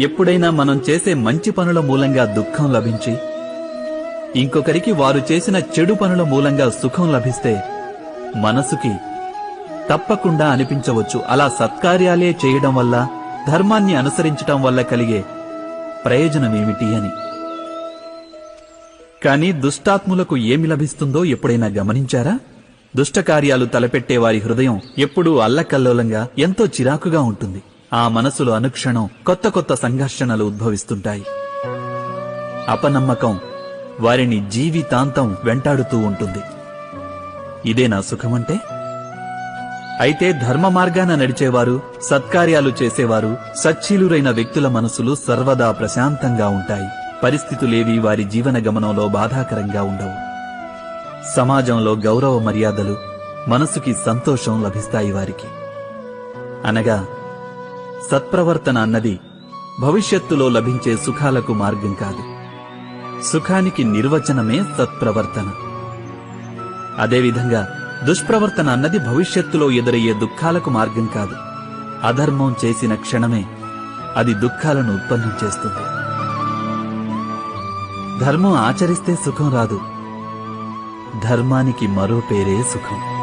ఎప్పుడైనా మనం చేసే మంచి పనుల మూలంగా దుఃఖం లభించి ఇంకొకరికి వారు చేసిన చెడు పనుల మూలంగా సుఖం లభిస్తే మనసుకి తప్పకుండా అనిపించవచ్చు, అలా సత్కార్యాలే చేయడం వల్ల, ధర్మాన్ని అనుసరించటం వల్ల కలిగే ప్రయోజనమేమిటి అని. కాని దుష్టాత్ములకు ఏమి లభిస్తుందో ఎప్పుడైనా గమనించారా? దుష్టకార్యాలు తలపెట్టే వారి హృదయం ఎప్పుడూ అల్లకల్లోలంగా, ఎంతో చిరాకుగా ఉంటుంది. ఆ మనసులో అనుక్షణం కొత్త కొత్త సంఘర్షణలు ఉద్భవిస్తుంటాయి. అపనమ్మకం వారిని జీవితాంతం వెంటాడుతూ ఉంటుంది. ఇదేనా సుఖమంటే? అయితే ధర్మ మార్గాన నడిచేవారు, సత్కార్యాలు చేసేవారు, సచ్చీలురైన వ్యక్తుల మనసులు సర్వదా ప్రశాంతంగా ఉంటాయి. పరిస్థితులేవీ వారి జీవన గమనంలో బాధాకరంగా ఉండవు. సమాజంలో గౌరవ మర్యాదలు, మనసుకి సంతోషం లభిస్తాయి వారికి. అనగా సత్ప్రవర్తన అన్నది భవిష్యత్తులో లభించే సుఖాలకు మార్గం కాదు. సుఖానికి నిర్వచనమే సత్ప్రవర్తన. అదేవిధంగా దుష్ప్రవర్తన అన్నది భవిష్యత్తులో ఎదురయ్యే దుఃఖాలకు మార్గం కాదు. అధర్మం చేసిన క్షణమే అది దుఃఖాలను ఉత్పన్నం చేస్తుంది. ధర్మం ఆచరిస్తే సుఖం రాదు. ధర్మానికి మరో పేరే సుఖం.